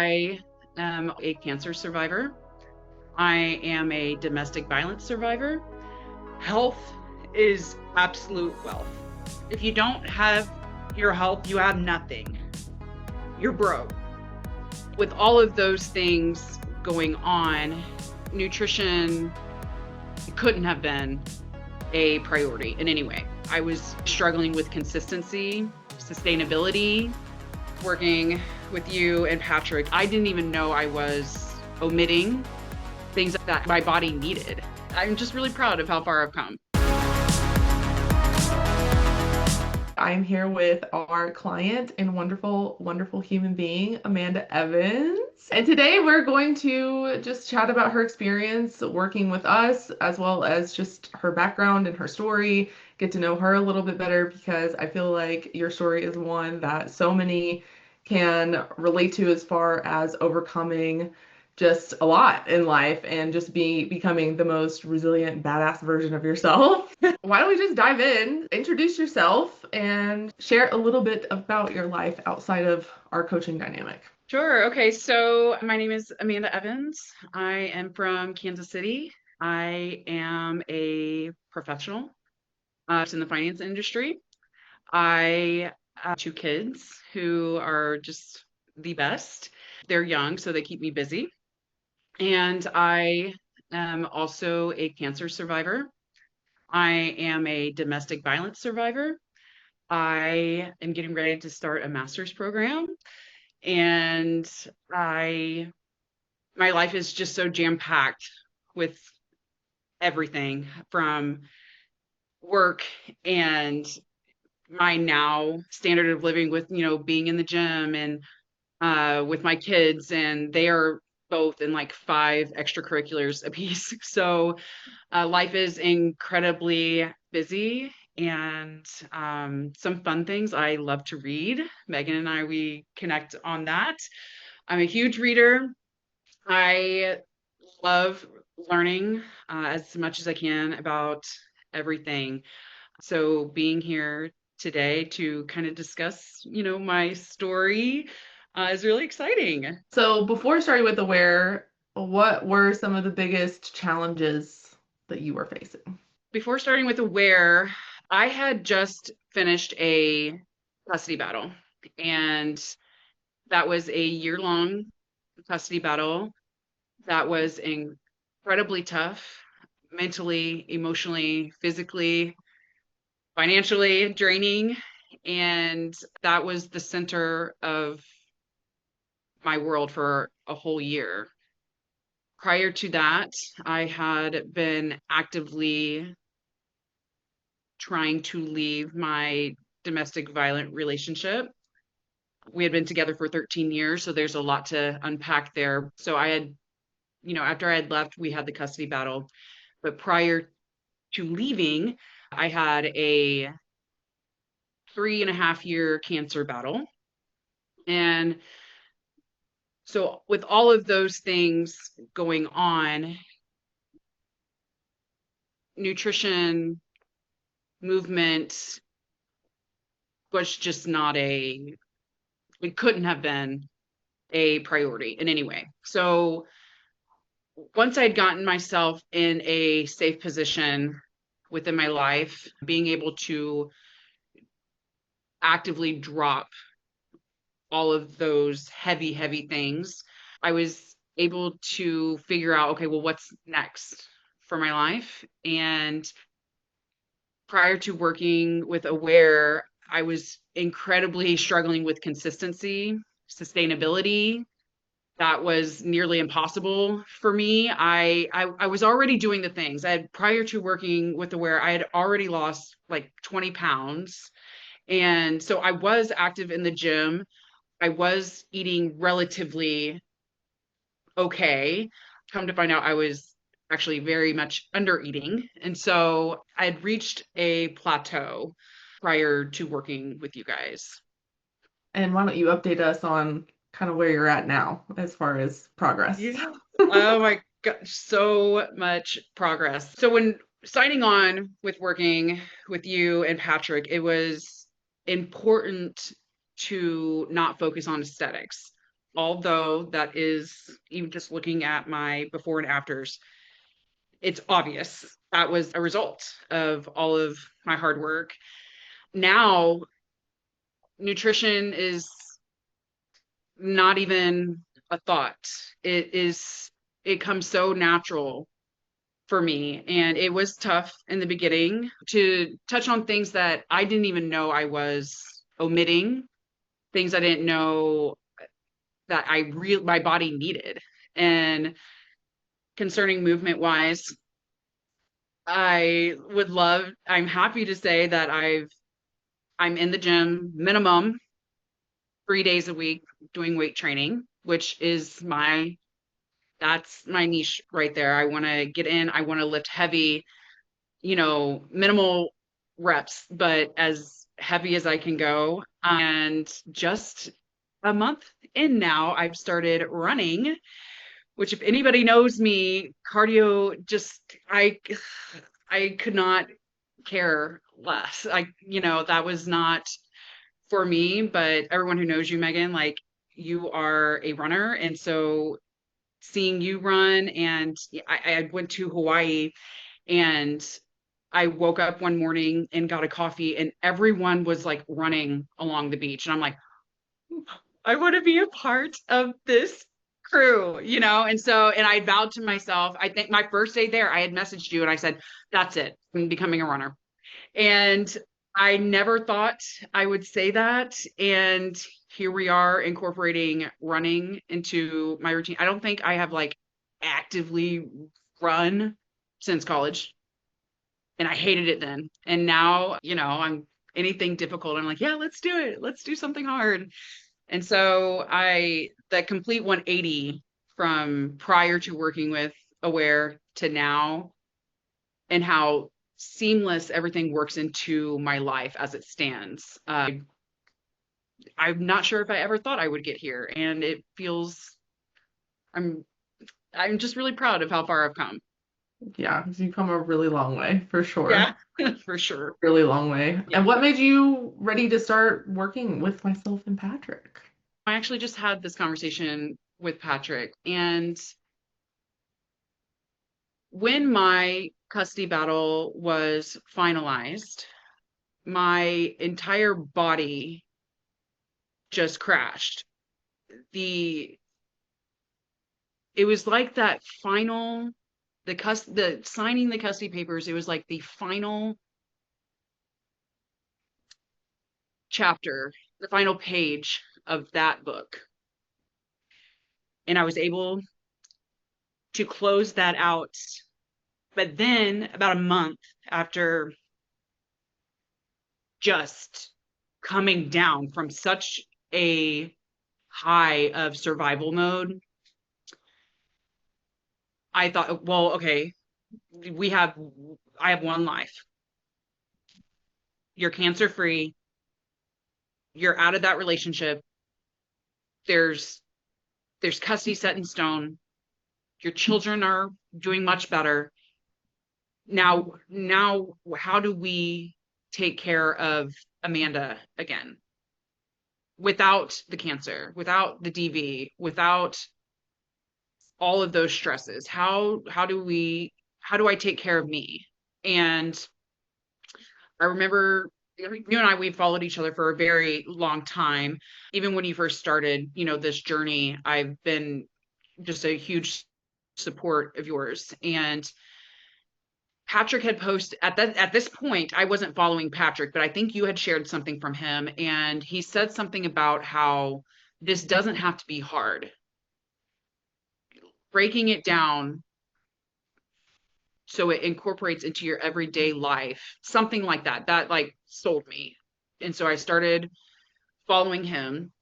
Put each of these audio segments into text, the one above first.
I am a cancer survivor. I am a domestic violence survivor. Health is absolute wealth. If you don't have your health, you have nothing. You're broke. With all of those things going on, nutrition couldn't have been a priority in any way. I was struggling with consistency, sustainability, working with you and Patrick. I didn't even know I was omitting things that my body needed. I'm just really proud of how far I've come. I'm here with our client and wonderful, wonderful human being, Amanda Evans. And today we're going to just chat about her experience working with us, as well as just her background and her story, get to know her a little bit better because I feel like your story is one that so many can relate to as far as overcoming just a lot in life and just becoming the most resilient, badass version of yourself. Why don't we just dive in, introduce yourself, and share a little bit about your life outside of our coaching dynamic? Sure. Okay. So my name is Amanda Evans. I am from Kansas City. I am a professional in the finance industry. I have two kids who are just the best. They're young, so they keep me busy. And I am also a cancer survivor. I am a domestic violence survivor. I am getting ready to start a master's program, and I my life is just so jam-packed with everything from work and my now standard of living with, being in the gym and with my kids, and they are both in like five extracurriculars apiece. So life is incredibly busy and some fun things. I love to read. Megan and I, we connect on that. I'm a huge reader. I love learning as much as I can about everything. So being here today to kind of discuss, my story is really exciting. So, before starting with Aware, what were some of the biggest challenges that you were facing? Before starting with Aware, I had just finished a custody battle, and that was a year-long custody battle that was incredibly tough, mentally, emotionally, physically, financially draining, and that was the center of my world for a whole year. Prior to that, I had been actively trying to leave my domestic violent relationship. We had been together for 13 years, so there's a lot to unpack there. So I had, after I had left, we had the custody battle. But prior to leaving, I had a 3.5 year cancer battle. And so, with all of those things going on, nutrition, movement was just not it couldn't have been a priority in any way. So, once I'd gotten myself in a safe position within my life, being able to actively drop all of those heavy, heavy things, I was able to figure out, okay, well, what's next for my life? And prior to working with Aware, I was incredibly struggling with consistency, sustainability. That was nearly impossible for me. I was already doing the things. I had prior to working with Aware, I had already lost like 20 pounds. And so I was active in the gym. I was eating relatively okay. Come to find out, I was actually very much under eating. And so I had reached a plateau prior to working with you guys. And why don't you update us on kind of where you're at now as far as progress? Yeah. Oh my gosh, so much progress. So when signing on with working with you and Patrick, it was important to not focus on aesthetics. although that is, even just looking at my before and afters, it's obvious that was a result of all of my hard work. Now, nutrition is not even a thought. It is, it comes so natural for me. And it was tough in the beginning to touch on things that I didn't even know I was omitting, things I didn't know that my body needed. And concerning movement wise, I'm happy to say that I'm in the gym minimum 3 days a week doing weight training, which is that's my niche right there. I want to get in, I want to lift heavy, minimal reps, but as heavy as I can go. And just a month in now, I've started running, which if anybody knows me, cardio just I could not care less. That was not for me, but everyone who knows you, Megan, like you are a runner. And so seeing you run, and I went to Hawaii, and I woke up one morning and got a coffee, and everyone was like running along the beach. And I'm like, I want to be a part of this crew, And so, and I vowed to myself, I think my first day there, I had messaged you and I said, that's it, I'm becoming a runner. And I never thought I would say that. And here we are incorporating running into my routine. I don't think I have like actively run since college. And I hated it then. And now, I'm anything difficult. I'm like, yeah, let's do it. Let's do something hard. And so the complete 180 from prior to working with Aware to now, and how seamless everything works into my life as it stands. I'm not sure if I ever thought I would get here, and it feels I'm I'm just really proud of how far I've come. Yeah, you've come a really long way, for sure. Yeah, for sure. Really long way. Yeah. And what made you ready to start working with myself and Patrick? I actually just had this conversation with Patrick, and when my custody battle was finalized, my entire body just crashed. The It was like that final the signing the custody papers, it was like the final chapter, the final page of that book. And I was able to close that out. But then about a month after just coming down from such a high of survival mode, I thought, well, okay, we have I have one life. You're cancer free. You're out of that relationship. There's there's custody set in stone. Your children are doing much better. Now how do we take care of Amanda again without the cancer, without the DV, without all of those stresses? How do I take care of me? And I remember you and I, we followed each other for a very long time. Even when you first started, this journey, I've been just a huge support of yours. And Patrick had posted at this point, I wasn't following Patrick, but I think you had shared something from him, and he said something about how this doesn't have to be hard. Breaking it down so it incorporates into your everyday life, something like that. That like sold me. And so I started following him.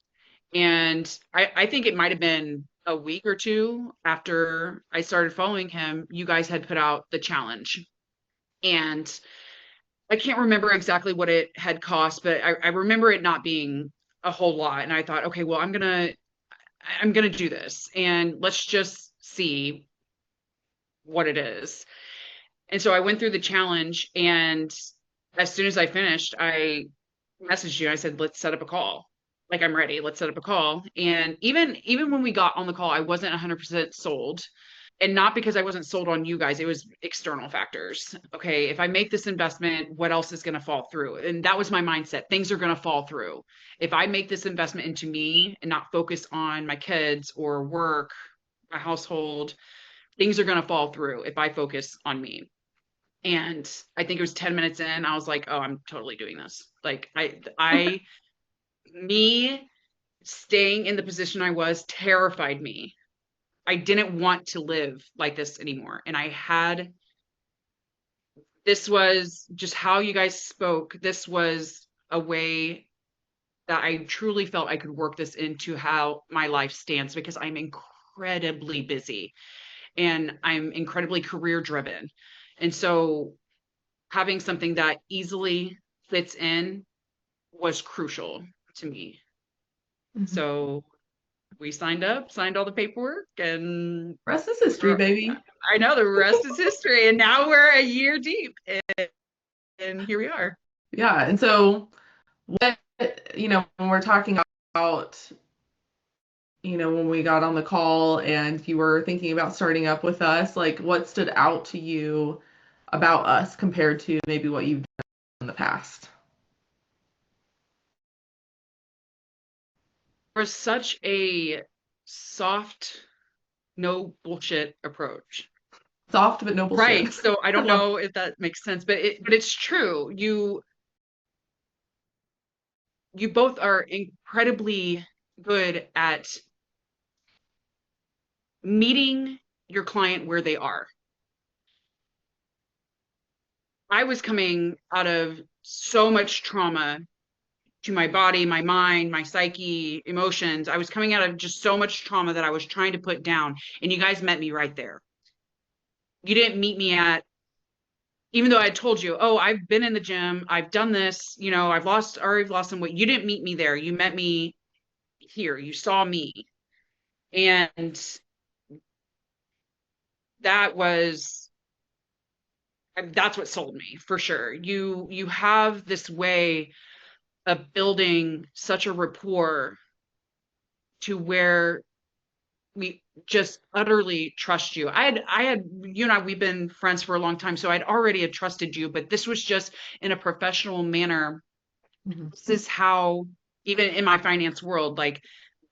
And I think it might have been a week or two after I started following him, you guys had put out the challenge. And I can't remember exactly what it had cost, but I remember it not being a whole lot. And I thought, okay, well, I'm gonna do this, and let's just see what it is. And so I went through the challenge, and as soon as I finished, I messaged you. I said, let's set up a call. like, I'm ready. Let's set up a call. And even when we got on the call, I wasn't 100% sold. And not because I wasn't sold on you guys, it was external factors. Okay, if I make this investment, what else is going to fall through? And that was my mindset. Things are going to fall through. If I make this investment into me and not focus on my kids or work, my household, things are going to fall through if I focus on me. And I think it was 10 minutes in, I was like, oh, I'm totally doing this. Like me staying in the position I was terrified me. I didn't want to live like this anymore. And this was just how you guys spoke. This was a way that I truly felt I could work this into how my life stands because I'm incredibly busy and I'm incredibly career driven. And so having something that easily fits in was crucial to me. Mhm. So we signed up, signed all the paperwork, and Rest is history, baby. I know the rest is history. And now we're a year deep, and here we are. Yeah. And so what, when we're talking about, when we got on the call and you were thinking about starting up with us, like what stood out to you about us compared to maybe what you've done in the past? There's such a soft, no bullshit approach. Soft but no bullshit. Right. So I I don't love know if that makes sense, but it's true. You both are incredibly good at meeting your client where they are. I was coming out of so much trauma to my body, my mind, my psyche, emotions. I was coming out of just so much trauma that I was trying to put down. And you guys met me right there. You didn't meet me at, even though I told you, oh, I've been in the gym, I've done this, already lost some weight. You didn't meet me there. You met me here. You saw me. And that was that's what sold me for sure. You have this way of building such a rapport to where we just utterly trust you. I had you and I we've been friends for a long time, so I'd already had trusted you, but this was just in a professional manner. Mhm. This is how, even in my finance world, like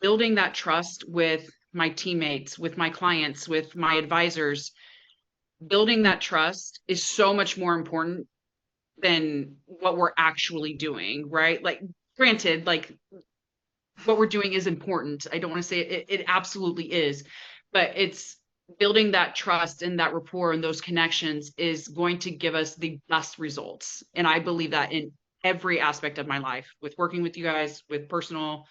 building that trust with my teammates, with my clients, with my advisors, building that trust is so much more important than what we're actually doing, right? Like, granted, like what we're doing is important. I don't want to say it absolutely is, but it's building that trust and that rapport and those connections is going to give us the best results. And I believe that in every aspect of my life, with working with you guys, with personal,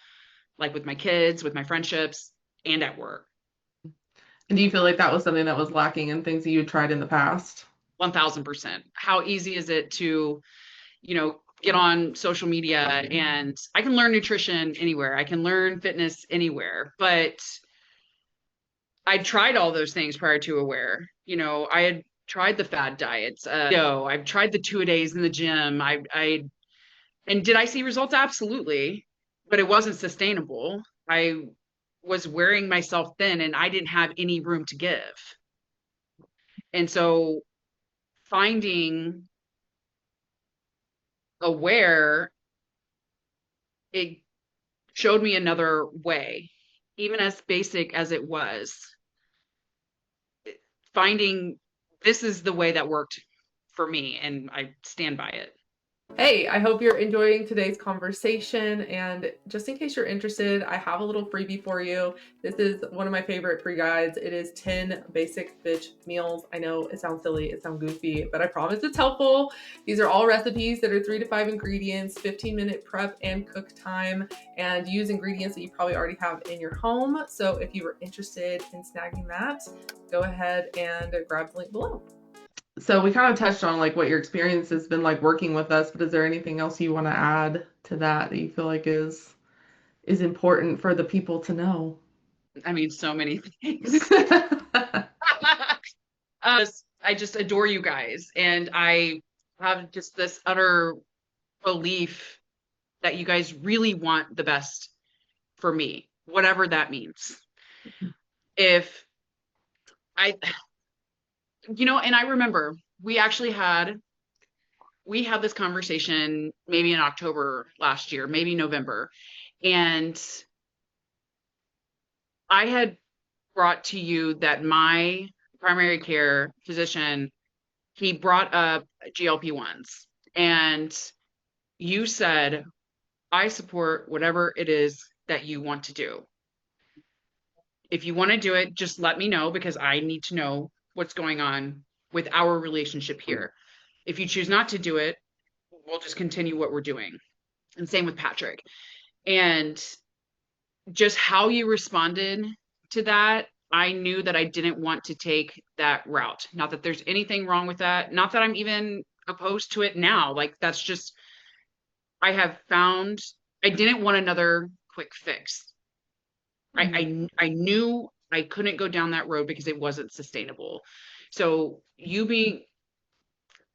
like with my kids, with my friendships, and at work. And do you feel like that was something that was lacking in things that you had tried in the past? 1000%. How easy is it to, get on social media and I can learn nutrition anywhere. I can learn fitness anywhere, but I tried all those things prior to Aware. I had tried the fad diets. I've tried the 2 a days in the gym. And did I see results? Absolutely, but it wasn't sustainable. I was wearing myself thin, and I didn't have any room to give. And so, finding Aware, it showed me another way, even as basic as it was. Finding this is the way that worked for me, and I stand by it. Hey, I hope you're enjoying today's conversation. And just in case you're interested, I have a little freebie for you. This is one of my favorite free guides. It is 10 basic bitch meals. I know it sounds silly, it sounds goofy, but I promise it's helpful. These are all recipes that are 3 to 5 ingredients, 15-minute prep and cook time, and use ingredients that you probably already have in your home. So if you were interested in snagging that, go ahead and grab the link below. So we kind of touched on like what your experience has been like working with us, but is there anything else you want to add to that that you feel like is important for the people to know? I mean, so many things. I just adore you guys, and I have just this utter belief that you guys really want the best for me, whatever that means. If I, and I remember we actually had this conversation maybe in October last year, maybe November. And I had brought to you that my primary care physician, he brought up GLP-1s. And you said, I support whatever it is that you want to do. If you want to do it, just let me know because I need to know what's going on with our relationship here. If you choose not to do it, we'll just continue what we're doing. And same with Patrick. And just how you responded to that, I knew that I didn't want to take that route. Not that there's anything wrong with that. Not that I'm even opposed to it now. Like that's just, I have found I didn't want another quick fix. I knew I couldn't go down that road because it wasn't sustainable. So you being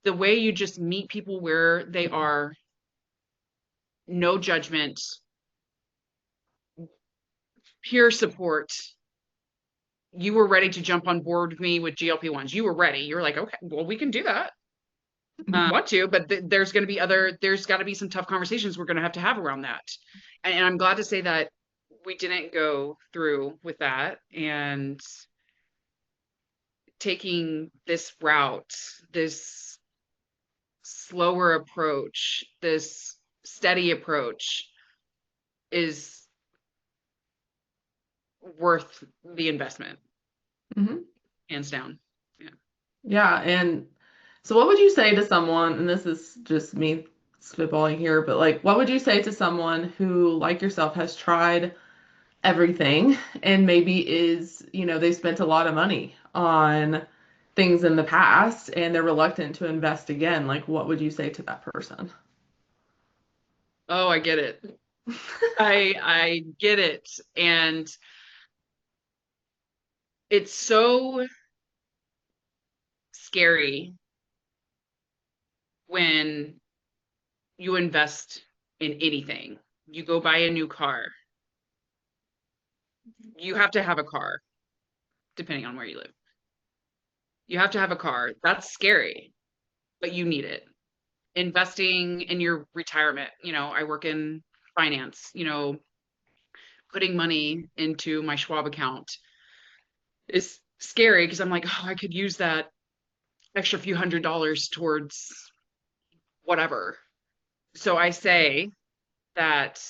the way you just meet people where they are, no judgment, pure support. You were ready to jump on board with me with GLP-1s. You were ready. You were like, okay, well, we can do that. Want to, but there's got to be some tough conversations we're going to have around that. And I'm glad to say that we didn't go through with that and taking this route, this slower approach, this steady approach is worth the investment, Mm-hmm. hands down. Yeah. Yeah, and so what would you say to someone, and this is just me spitballing here, but like what would you say to someone who, like yourself, has tried everything and maybe they spent a lot of money on things in the past and they're reluctant to invest again? Like what would you say to that person? Oh, I get it. I get it. And it's so scary when you invest in anything. You go buy a new car. You have to have a car, depending on where you live. You have to have a car. That's scary, but you need it. Investing in your retirement, I work in finance, putting money into my Schwab account is scary because I'm like, oh, I could use that extra few $100s towards whatever. So I say that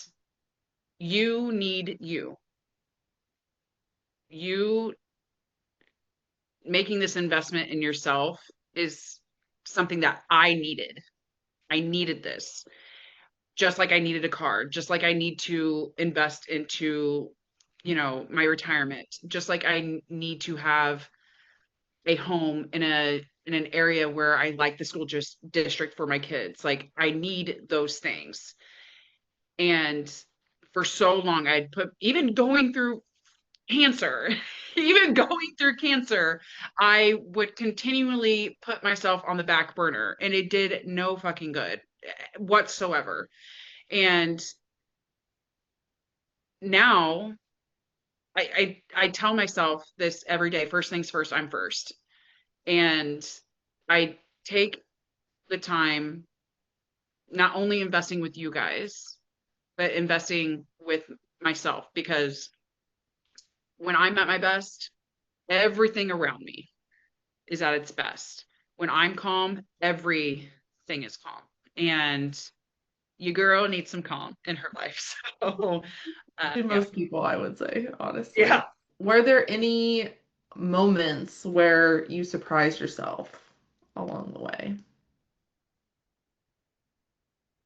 you need you. You making this investment in yourself is something that I needed. I needed this. Just like I needed a car, just like I need to invest into, my retirement, just like I need to have a home in an area where I like the school just district for my kids. Like I need those things. And for so long I'd put even going through cancer, even going through cancer, I would continually put myself on the back burner and it did no fucking good whatsoever. And now I tell myself this every day, first things first, I'm first. And I take the time not only investing with you guys, but investing with myself because when I'm at my best, everything around me is at its best. When I'm calm, everything is calm. And your girl needs some calm in her life. So, To yeah. most people, I would say, honestly. Yeah. Were there any moments where you surprised yourself along the way?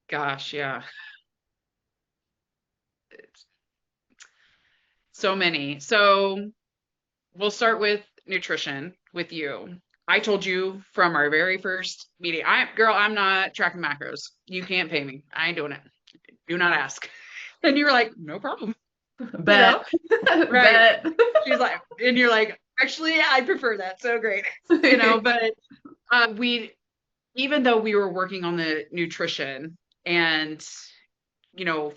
Gosh, yeah. So many. So we'll start with nutrition with you. I told you from our very first meeting, I'm not tracking macros. You can't pay me. I ain't doing it. Do not ask. And you were like, no problem. You know, Bet. right. Bet. She's like, and you're like, actually, I prefer that. So great. But we, even though we were working on the nutrition and,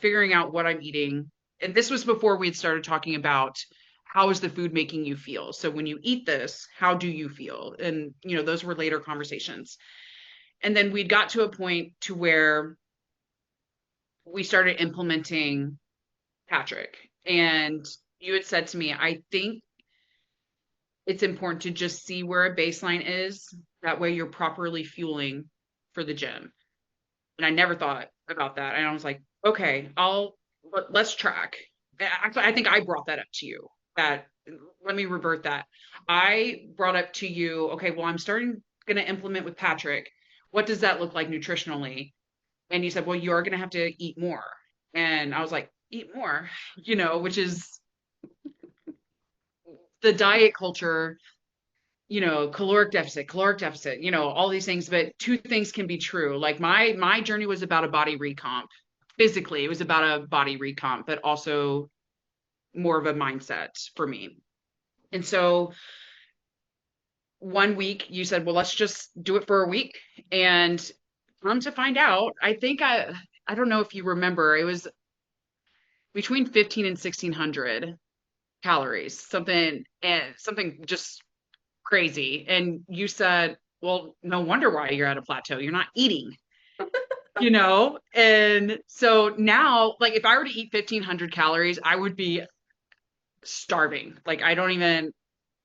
figuring out what I'm eating, and this was before we had started talking about how is the food making you feel. So when you eat this, how do you feel? And those were later conversations. And then we'd got to a point to where we started implementing Patrick. And you had said to me, I think it's important to just see where a baseline is. That way you're properly fueling for the gym. And I never thought about that. And I was like, okay, let's track. Actually, I think I brought that up to you. That Let me revert that. I brought up to you, okay, well, I'm going to implement with Patrick. What does that look like nutritionally? And you said, well, you're going to have to eat more. And I was like, eat more, which is the diet culture, caloric deficit, all these things. But two things can be true. Like my journey was about a body recomp. Physically, it was about a body recomp, but also more of a mindset for me. And so one week you said, well, let's just do it for a week. And come to find out, I don't know if you remember, it was between 15 and 1600 calories, something just crazy. And you said, well, no wonder why you're at a plateau. You're not eating, And so now, like, if I were to eat 1500 calories, I would be starving. Like, I don't even,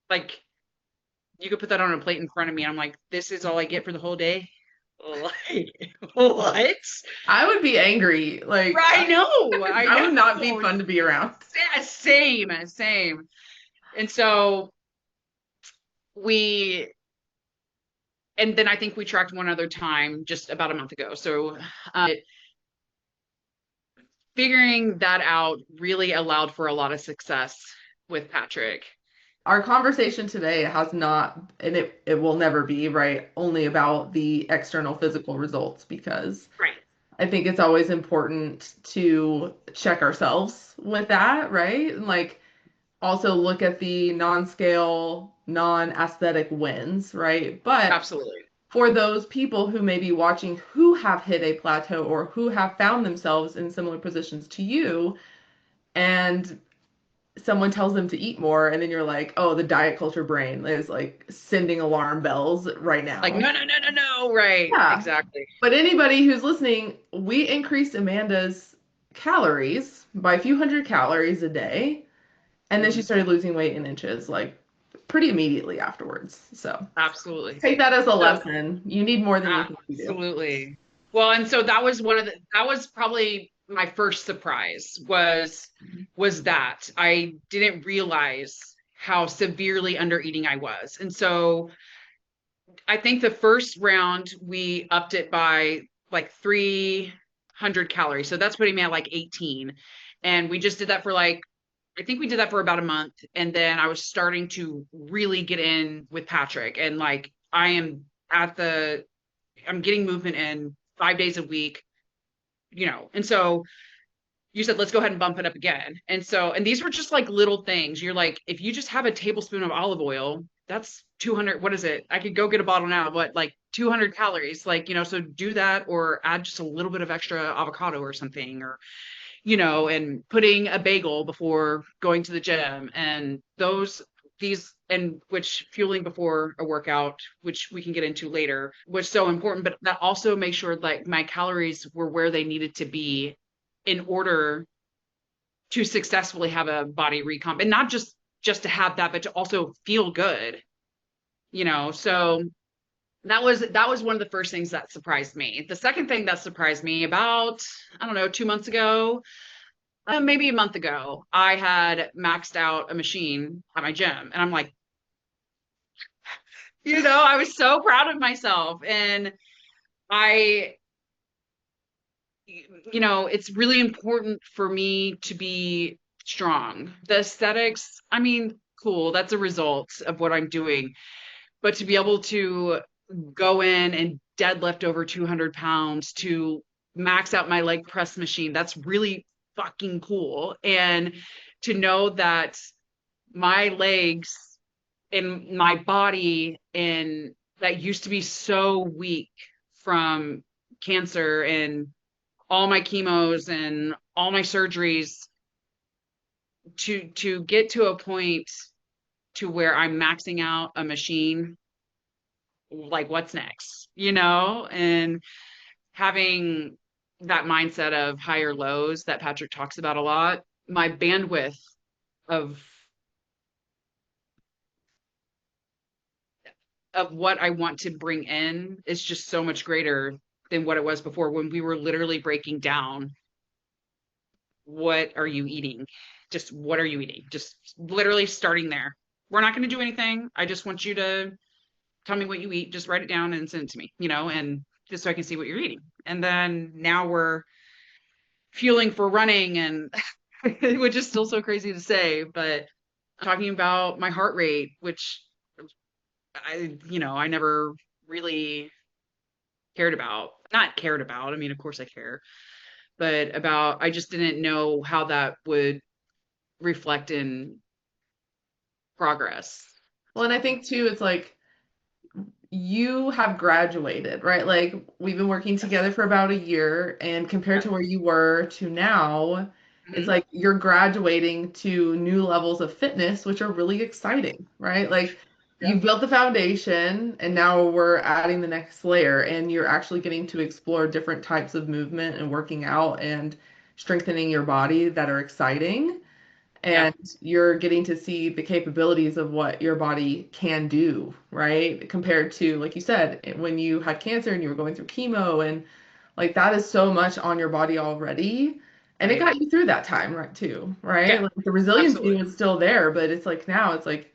like, you could put that on a plate in front of me. I'm like, this is all I get for the whole day. Like, what? I would be angry. Like, I know. I would not be fun to be around. Yeah, same. And so we, and then I think we tracked one other time just about a month ago. So figuring that out really allowed for a lot of success with Patrick. Our conversation today has not, and it will never be, right, only about the external physical results, because Right. I think it's always important to check ourselves with that, right? And like also look at the non-scale, non-aesthetic wins, right? But Absolutely. for those people who may be watching who have hit a plateau or who have found themselves in similar positions to you, and someone tells them to eat more, and then you're like, oh, the diet culture brain is like sending alarm bells right Like, now. no. Right. Yeah. Exactly. But anybody who's listening, we increased Amanda's calories by a few hundred calories a day, and then she Mhm. started losing weight in inches like pretty immediately afterwards. So Absolutely. take that as a So lesson. You need more than you think you do. absolutely. Well, and so that was probably my first surprise was that I didn't realize how severely under eating I was. And so I think the first round we upped it by like 300 calories. So that's putting me at like 18. And we just did that for like, I think we did that for about a month. And then I was starting to really get in with Patrick. And like, I'm getting movement in 5 days a week, And so you said, let's go ahead and bump it up again. And these were just like little things. You're like, if you just have a tablespoon of olive oil, that's 200. What is it? I could go get a bottle now, but like 200 calories, like, so do that or add just a little bit of extra avocado or something, or, and putting a bagel before going to the gym and which fueling before a workout, which we can get into later, was so important. But that also makes sure like my calories were where they needed to be in order to successfully have a body recomp, and not just to have that, but to also feel good, So that was one of the first things that surprised me. The second thing that surprised me about, I don't know, 2 months ago, maybe a month ago, I had maxed out a machine at my gym, and I'm like, I was so proud of myself. And I it's really important for me to be strong. The aesthetics, I mean, cool, that's a result of what I'm doing. But to be able to go in and deadlift over 200 pounds, to max out my leg press machine, that's really fucking cool. And to know that my legs and my body, and that used to be so weak from cancer and all my chemos and all my surgeries, to get to a point to where I'm maxing out a machine, like what's next, and having that mindset of higher lows that Patrick talks about a lot, my bandwidth of what I want to bring in is just so much greater than what it was before when we were literally breaking down what are you eating? Just what are you eating? Just literally starting there. We're not going to do anything. I just want you to tell me what you eat. Just write it down and send it to me, and just so I can see what you're eating. And then now we're fueling for running and which is still so crazy to say, but talking about my heart rate, which I never really cared about. Not cared about. I mean, of course I care, but I just didn't know how that would reflect in progress. Well, and I think too, it's like you have graduated, right? Like we've been working together for about a year, and compared Yep. to where you were to now, it's Mhm. like you're graduating to new levels of fitness, which are really exciting, right? Like Yep. you've built the foundation, and now we're adding the next layer, and you're actually getting to explore different types of movement and working out and strengthening your body that are exciting, Yep. and you're getting to see the capabilities of what your body can do, right? Compared to, like you said, when you had cancer and you were going through chemo, and like that is so much on your body already. And it Right. got you through that time, right, too, right? Yeah, Like the resiliency absolutely. was still there, but it's like now it's like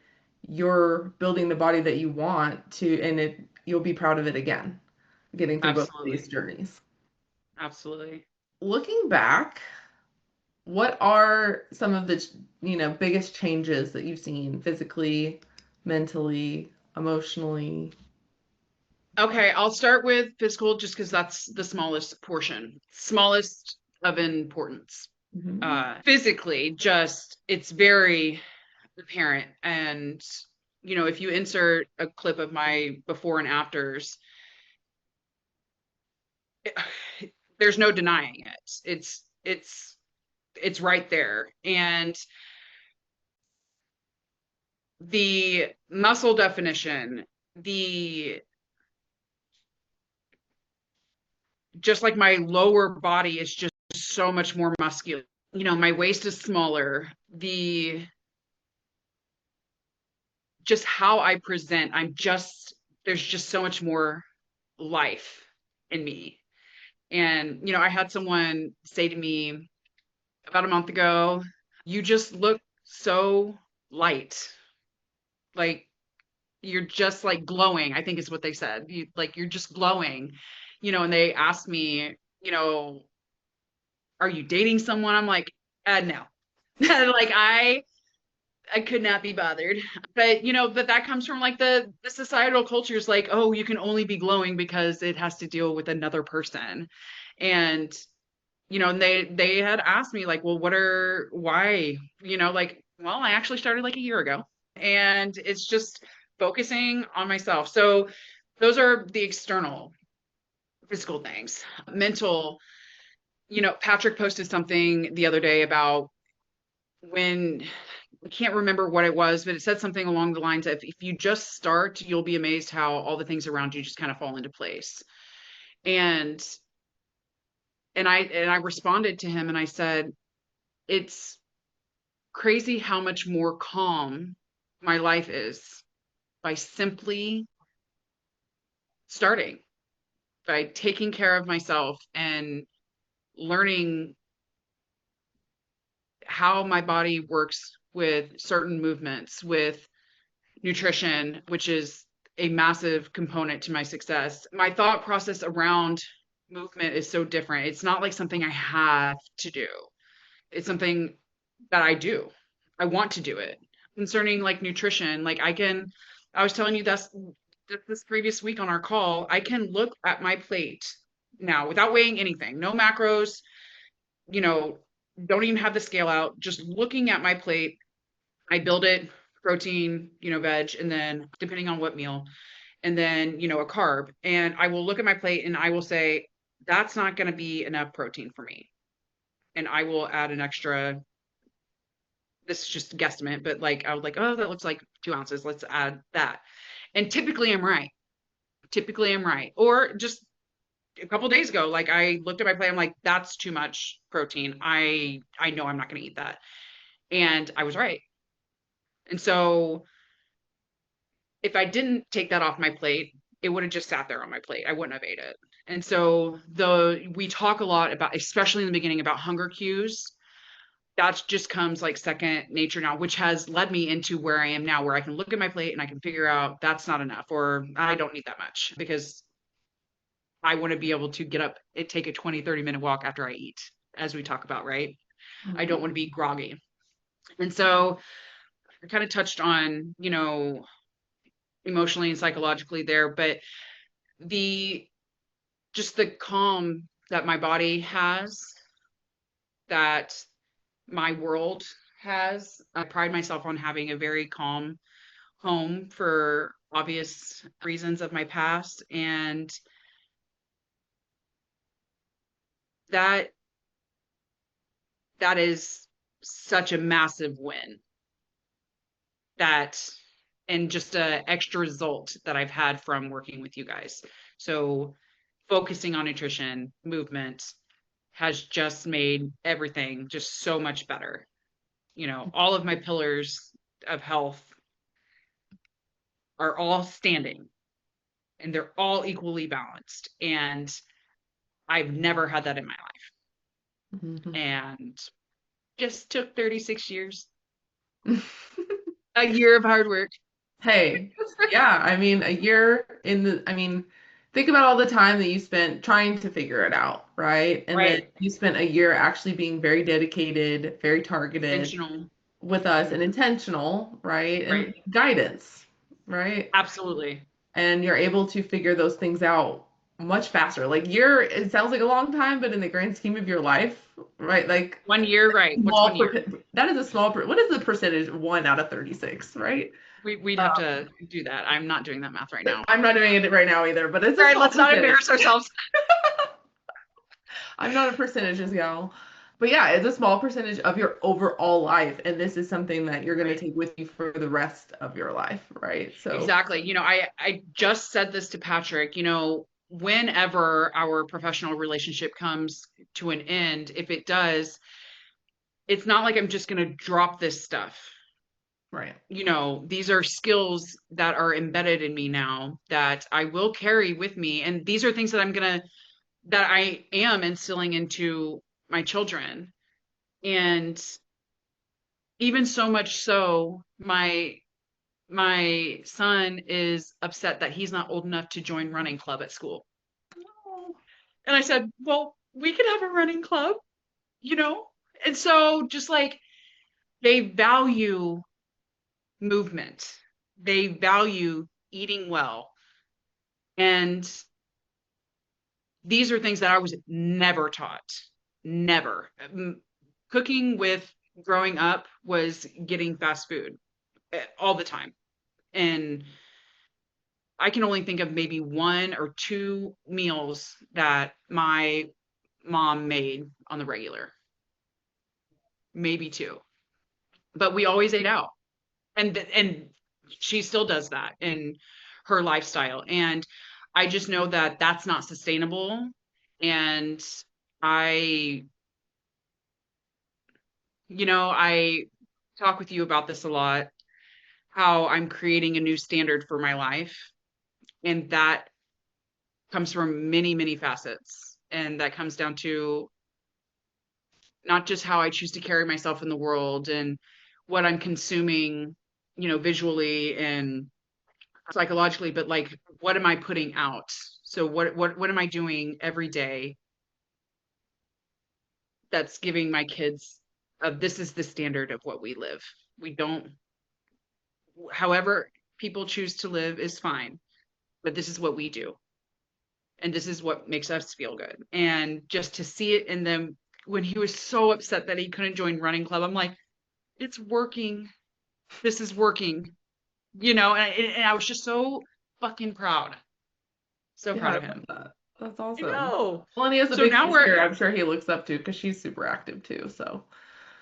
you're building the body that you want to, and you'll be proud of it again, getting through both of Absolutely. these journeys. Absolutely. Looking back, what are some of the, biggest changes that you've seen physically, mentally, emotionally? Okay, I'll start with physical just because that's the smallest portion, smallest of importance. Mhm. Physically, just it's very apparent. And, if you insert a clip of my before and afters, there's no denying it. It's right there. And the muscle definition, the just like my lower body is just so much more muscular. My waist is smaller. The just how I present, there's just so much more life in me. And, I had someone say to me about a month ago, you just look so light. Like you're just like glowing, I think is what they said. You're just glowing, and they asked me, you know, are you dating someone? I'm like, no. Like I could not be bothered. But but that comes from like the societal cultures like, oh, you can only be glowing because it has to deal with another person. And and they had asked me like, well, why? Like, well, I actually started like a year ago. And it's just focusing on myself. So those are the external physical things. Mental, Patrick posted something the other day about when I can't remember what it was, but it said something along the lines of if you just start, you'll be amazed how all the things around you just kind of fall into place. And I responded to him and I said, it's crazy how much more calm my life is by simply starting, by taking care of myself and learning how my body works with certain movements, with nutrition, which is a massive component to my success. My thought process around movement is so different. It's not like something I have to do. It's something that I do. I want to do it. Concerning like nutrition, like I was telling you this previous week on our call, I can look at my plate now without weighing anything, no macros, you know, don't even have the scale out, just looking at my plate. I build it protein, veg, and then depending on what meal, and then, a carb. And I will look at my plate and I will say, that's not going to be enough protein for me. And I will add an extra, this is just a guesstimate, but like I was like, oh, that looks like 2 ounces. Let's add that. And typically I'm right. Typically I'm right. Or just a couple days ago, like I looked at my plate, I'm like, that's too much protein. I know I'm not going to eat that. And I was right. And so if I didn't take that off my plate, it would have just sat there on my plate. I wouldn't have ate it. And so we talk a lot about, especially in the beginning, about hunger cues. That just comes like second nature now, which has led me into where I am now, where I can look at my plate and I can figure out that's not enough, or I don't need that much, because I want to be able to get up and take a 20, 30-minute walk after I eat, as we talk about, right? I Mhm. don't want to be groggy. And so I kind of touched on, emotionally and psychologically there, but the just the calm that my body has, that my world has. I pride myself on having a very calm home for obvious reasons of my past. And that that is such a massive win, that and just a extra result that I've had from working with you guys. So focusing on nutrition, movement has just made everything just so much better. All of my pillars of health are all standing, and they're all equally balanced. And I've never had that in my life. Mhm. And just took 36 years, a year of hard work. Hey, yeah, I mean, a year in I mean, think about all the time that you spent trying to figure it out, right? And then Right. you spent a year actually being very dedicated, very targeted Intentional. with us and intentional, right? And Right. guidance, right? Absolutely. And you're able to figure those things out much faster. Like it sounds like a long time, but in the grand scheme of your life, right? Like 1 year, right? What's small 1 year? that is a small what is the percentage? 1 out of 36, right? We'd have to do that. I'm not doing that math right now. I'm not doing it right now either, but it's All a right, small let's not percentage. embarrass ourselves. I'm not a percentages gal. But yeah, it's a small percentage of your overall life. And this is something that you're going to Right. take with you for the rest of your life, right? So, Exactly. I just said this to Patrick, whenever our professional relationship comes to an end, if it does, it's not like I'm just going to drop this stuff. right. These are skills that are embedded in me now that I will carry with me. And these are things that I am instilling into my children. And even so much so, my son is upset that he's not old enough to join running club at school. Oh, And I said, well, we could have a running club, you know? And so just like they value movement, they value eating well. And these are things that I was never taught. Never. Cooking with growing up was getting fast food all the time. And I can only think of maybe one or two meals that my mom made on the regular, maybe two. But we always ate out. And she still does that in her lifestyle. And I just know that that's not sustainable. And I I talk with you about this a lot, how I'm creating a new standard for my life. And that comes from many, many facets. And that comes down to not just how I choose to carry myself in the world and what I'm consuming, visually and psychologically, but like, what am I putting out? So what am I doing every day that's giving my kids this is the standard of what we live. We don't, however people choose to live is fine, but this is what we do. And this is what makes us feel good. And just to see it in them when he was so upset that he couldn't join running club, I'm like, it's working. This is working, and I was just so fucking proud. So yeah, proud I of love him. that. That's I awesome. know. Well, and he has a So big now we're sister I'm sure he looks up to because she's super active too. So,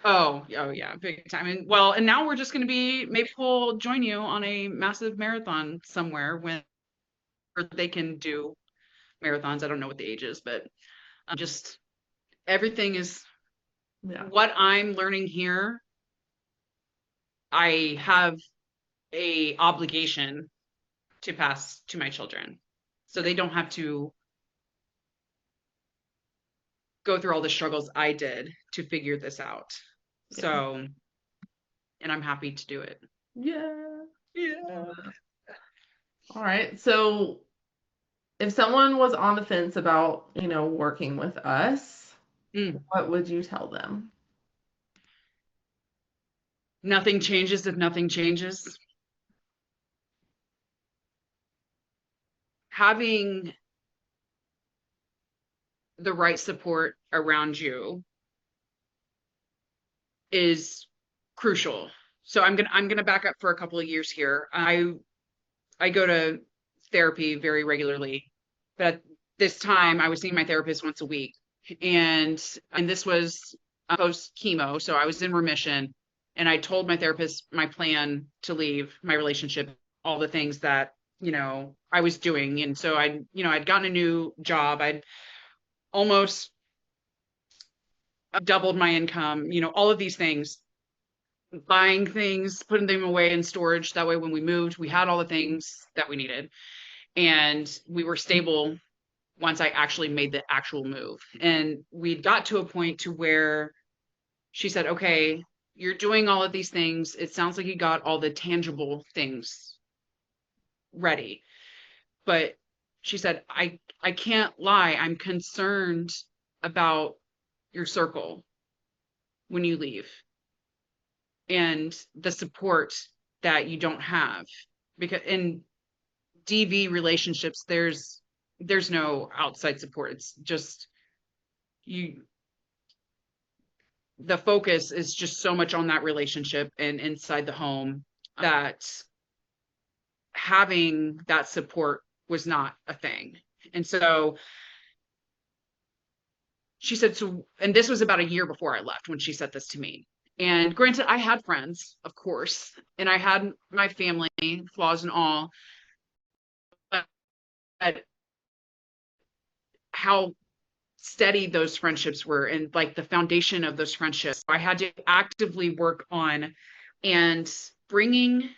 Oh yeah, big time. And now we're just going to be, maybe we'll join you on a massive marathon somewhere when they can do marathons. I don't know what the age is, but just everything is Yeah. what I'm learning here. I have a obligation to pass to my children, so Yeah. they don't have to go through all the struggles I did to figure this out. Yeah. So, and I'm happy to do it. Yeah. Yeah. All right. So if someone was on the fence about, working with us, Mm. what would you tell them? Nothing changes if nothing changes. Having the right support around you is crucial. So I'm gonna back up for a couple of years here. I go to therapy very regularly, but this time I was seeing my therapist once a week, and this was post chemo, so I was in remission, and I told my therapist my plan to leave my relationship, all the things that I was doing, and so I'd gotten a new job, I'd almost doubled my income, all of these things, buying things, putting them away in storage. That way, when we moved, we had all the things that we needed, and we were stable once I actually made the actual move. And we got to a point to where she said, "Okay, you're doing all of these things. It sounds like you got all the tangible things ready." But she said, I can't lie. I'm concerned about your circle when you leave and the support that you don't have, because in DV relationships there's no outside support. It's just you the focus is just so much on that relationship and inside the home that having that support was not a thing. And so she said, so, and this was about a year before I left when she said this to me. And granted, I had friends, of course, and I had my family, flaws and all, but how steady those friendships were and like the foundation of those friendships I had to actively work on, and bringing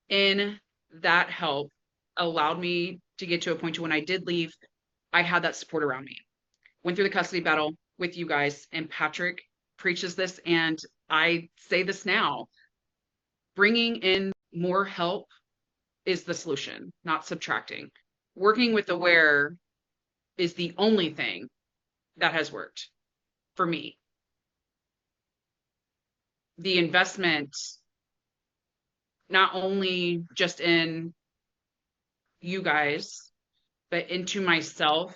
in that help allowed me to get to a point to when I did leave, I had that support around me. Went through the custody battle with you guys, and Patrick preaches this, and I say this now: bringing in more help is the solution, not subtracting. Working with Aware is the only thing that has worked for me. The investment, not only just in you guys, but into myself,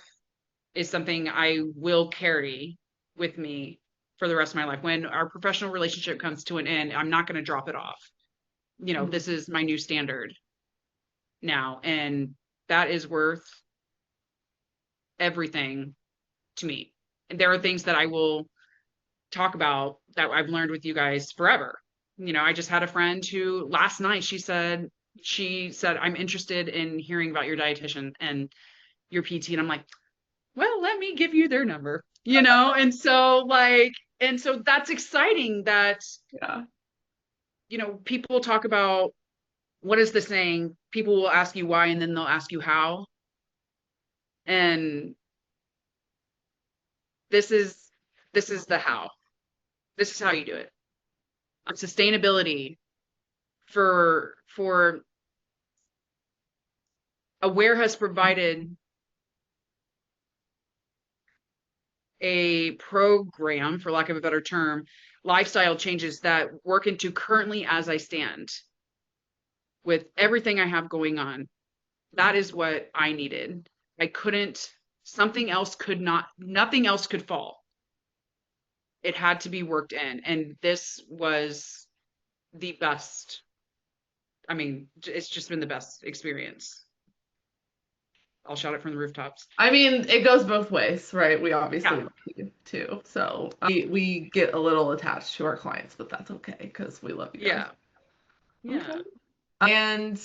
is something I will carry with me for the rest of my life. When our professional relationship comes to an end, I'm not going to drop it off. Mhm. This is my new standard now, and that is worth everything to me. And there are things that I will talk about that I've learned with you guys forever. I just had a friend who last night she said, I'm interested in hearing about your dietitian and your PT. And I'm like, well, let me give you their number, and so that's exciting that, Yeah. people talk about, what is the saying? People will ask you why, and then they'll ask you how. And this is, this is the how. This is how you do it. Sustainability for Aware has provided a program, for lack of a better term, lifestyle changes that work into currently as I stand with everything I have going on. That is what I needed. I couldn't, something else could not, nothing else could fall. It had to be worked in. And this was the best. I mean, it's just been the best experience. I'll shout it from the rooftops. I mean, it goes both ways, right? We obviously Yeah. love you too. So we get a little attached to our clients, but that's okay because we love you guys. Yeah. Okay. Yeah. And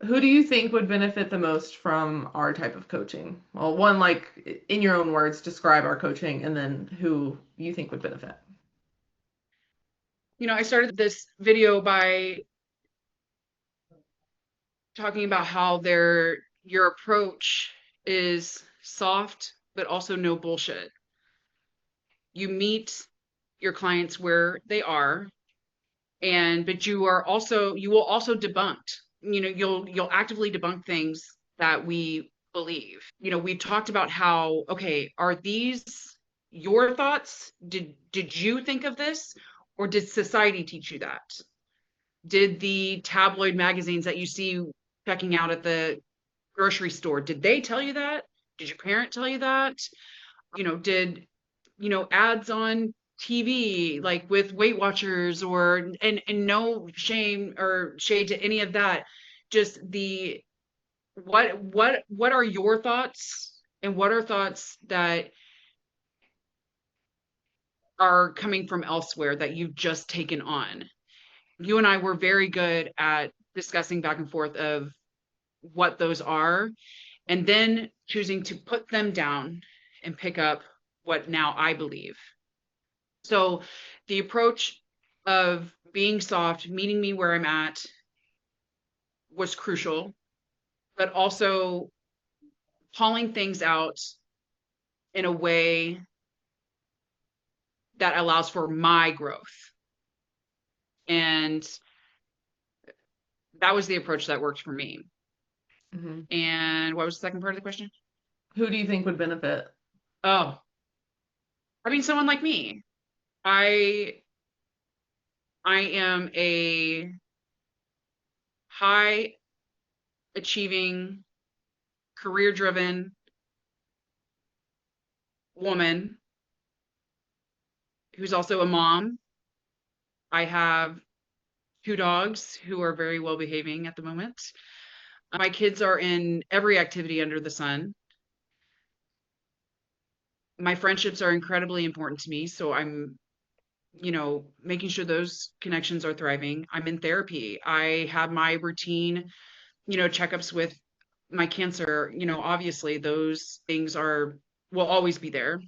who do you think would benefit the most from our type of coaching? Well, one, like in your own words, describe our coaching, and then who you think would benefit. I started this video by talking about how your approach is soft, but also no bullshit. You meet your clients where they are, but you will also debunk. You'll actively debunk things that we believe. We talked about how, okay, are these your thoughts? Did you think of this, or did society teach you that? Did the tabloid magazines that you see checking out at the grocery store, did they tell you that? Did your parent tell you that? Did ads on TV like with Weight Watchers, or and no shame or shade to any of that, just the what are your thoughts, and what are thoughts that are coming from elsewhere that you've just taken on? You and I were very good at discussing back and forth of what those are, and then choosing to put them down and pick up what now I believe. So the approach of being soft, meeting me where I'm at, was crucial, but also calling things out in a way that allows for my growth. And that was the approach that worked for me. Hmm. And what was the second part of the question? Who do you think would benefit? Oh, I mean, someone like me. I I am a high achieving, career driven woman who's also a mom. I have two dogs who are very well behaving at the moment. My kids are in every activity under the sun. My friendships are incredibly important to me, so I'm, making sure those connections are thriving. I'm in therapy. I have my routine, checkups with my cancer. Obviously those things will always be there.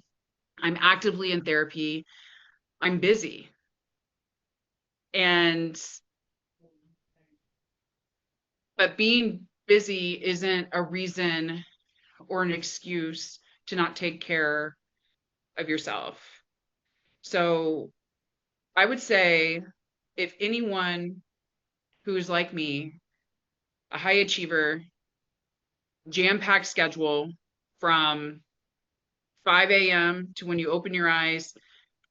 I'm actively in therapy. I'm busy. And but being busy isn't a reason or an excuse to not take care of yourself. So I would say, if anyone who's like me, a high achiever, jam-packed schedule from 5 a.m. to when you open your eyes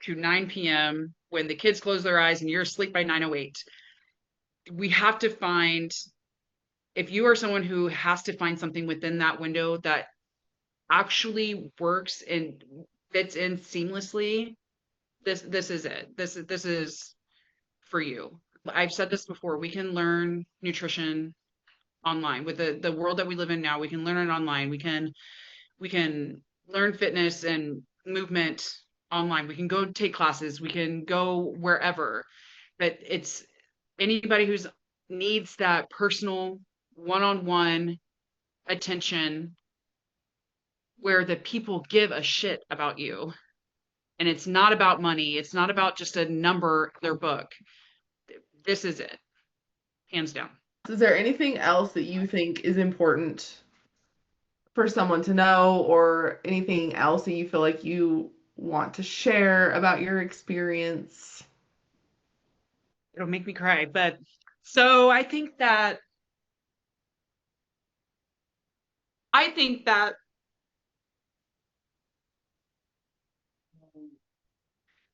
to 9 p.m. when the kids close their eyes and you're asleep by 9:08. We have to find, if you are someone who has to find something within that window that actually works and fits in seamlessly, this is it. This is for you. I've said this before. We can learn nutrition online with the world that we live in now. We can learn it online. We can learn fitness and movement online. We can go take classes. We can go wherever. But it's anybody who's needs that personal one-on-one attention where the people give a shit about you. And it's not about money. It's not about just a number in their book. This is it, hands down. Is there anything else that you think is important for someone to know, or anything else that you feel like you want to share about your experience? It'll make me cry. But so I think that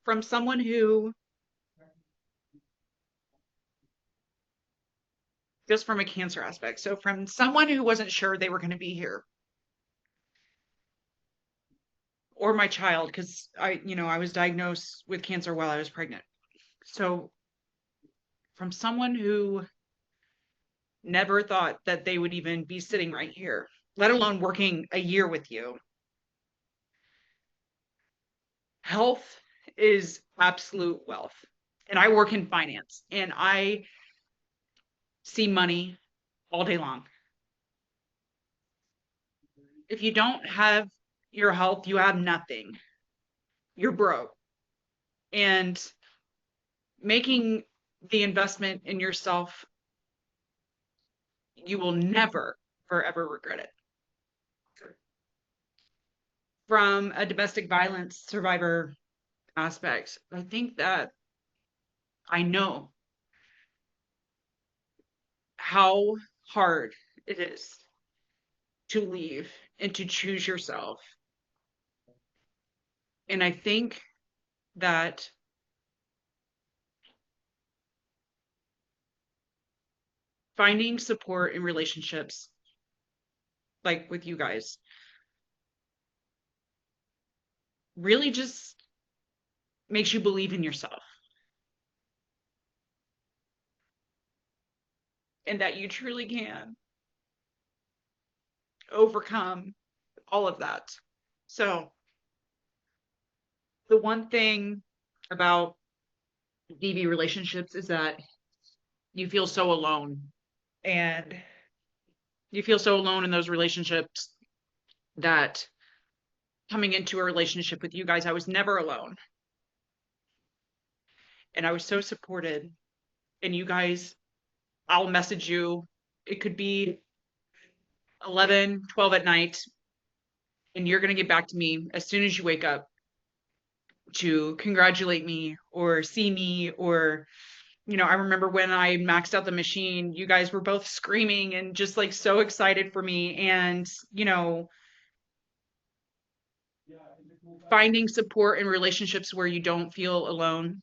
from someone who, just from a cancer aspect, so from someone who wasn't sure they were going to be here, or my child, because I was diagnosed with cancer while I was pregnant. So from someone who never thought that they would even be sitting right here, let alone working a year with you. Health is absolute wealth. And I work in finance and I see money all day long. If you don't have your health, you have nothing. You're broke. And making the investment in yourself, you will never, forever regret it. From a domestic violence survivor aspect, I think that I know how hard it is to leave and to choose yourself. And I think that finding support in relationships, like with you guys, really just makes you believe in yourself and that you truly can overcome all of that. So, the one thing about DV relationships is that you feel so alone, and you feel so alone in those relationships that coming into a relationship with you guys, I was never alone. And I was so supported. And you guys, I'll message you. It could be 11, 12 at night, and you're going to get back to me as soon as you wake up to congratulate me or see me. Or I remember when I maxed out the machine, you guys were both screaming and just like so excited for me. And finding support in relationships where you don't feel alone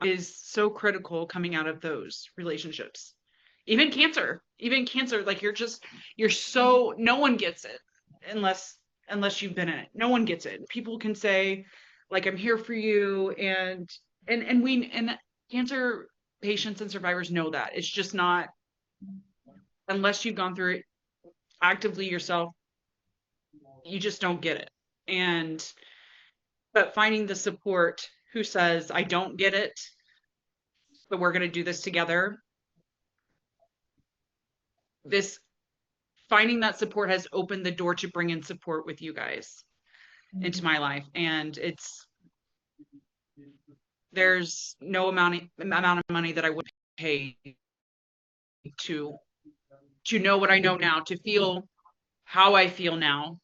is so critical coming out of those relationships. Even cancer, like you're so, no one gets it unless you've been in it. No one gets it. People can say like, I'm here for you. And cancer patients and survivors know that. It's just not, unless you've gone through it actively yourself, you just don't get it. But finding the support who says, I don't get it, but we're going to do this together. This Finding that support has opened the door to bring in support with you guys into my life. And there's no amount of money that I would pay to know what I know now, to feel how I feel now.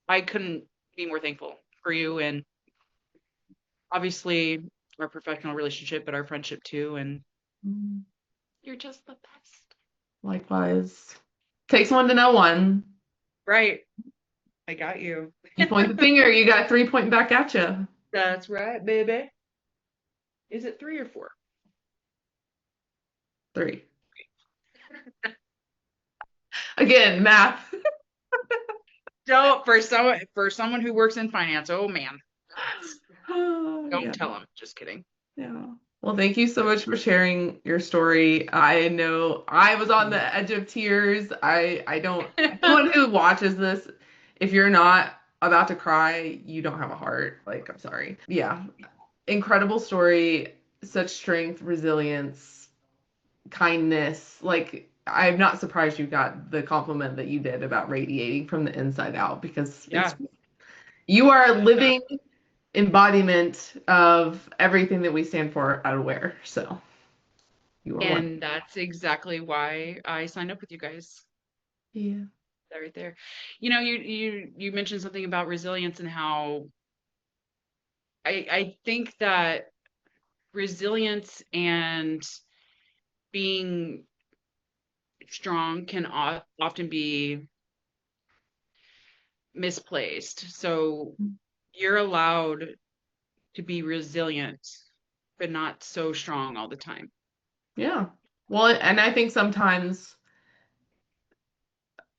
I couldn't be more thankful for you, and obviously our professional relationship, but our friendship too. And you're just the best. Likewise. Takes one to know one. Right. I got you. You point the finger, you got three pointing back at you. That's right, baby. Is it 3 or 4? 3. Again, math. So for someone who works in finance, oh man, don't Yeah. tell them. Just kidding. Yeah. Well, thank you so much for sharing your story. I know I was on the edge of tears. I don't, anyone who watches this, if you're not about to cry, you don't have a heart. Like, I'm sorry. Yeah. Incredible story, such strength, resilience, kindness. Like, I'm not surprised you got the compliment that you did about radiating from the inside out, because Yeah. you are a living embodiment of everything that we stand for at Aware. So you are one. And that's exactly why I signed up with you guys. Yeah. That right there. You mentioned something about resilience and how I think that resilience and being strong can often be misplaced. So you're allowed to be resilient, but not so strong all the time. Yeah. Well, and I think sometimes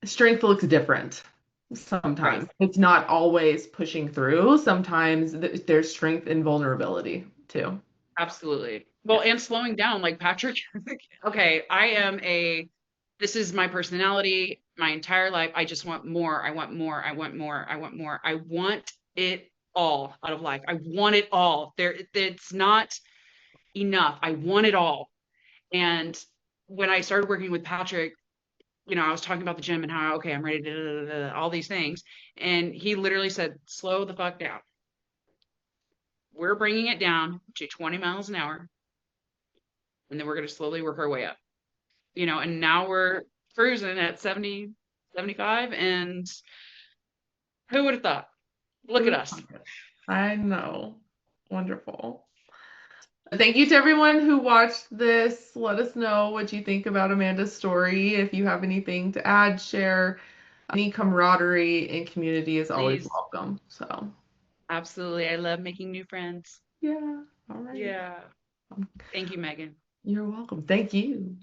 strength looks different. Right. Sometimes it's not always pushing through. Sometimes there's strength in vulnerability too. Absolutely. Well, Yeah. and slowing down, like Patrick. Okay, I am a this is my personality, my entire life. I just want more. I want more. I want more. I want more. I want it all out of life. I want it all. It's not enough. I want it all. And when I started working with Patrick, I was talking about the gym and how, okay, I'm ready to all these things. And he literally said, slow the fuck down. We're bringing it down to 20 miles an hour, and then we're going to slowly work our way up. And now we're cruising at 70, 75, and who would have thought? Look at Who- us. I know. Wonderful. Thank you to everyone who watched this. Let us know what you think about Amanda's story. If you have anything to add, share. Any camaraderie and community is always Please. welcome. So, Absolutely. I love making new friends. yeah. All right. Yeah. Thank you, Megan. You're welcome. Thank you.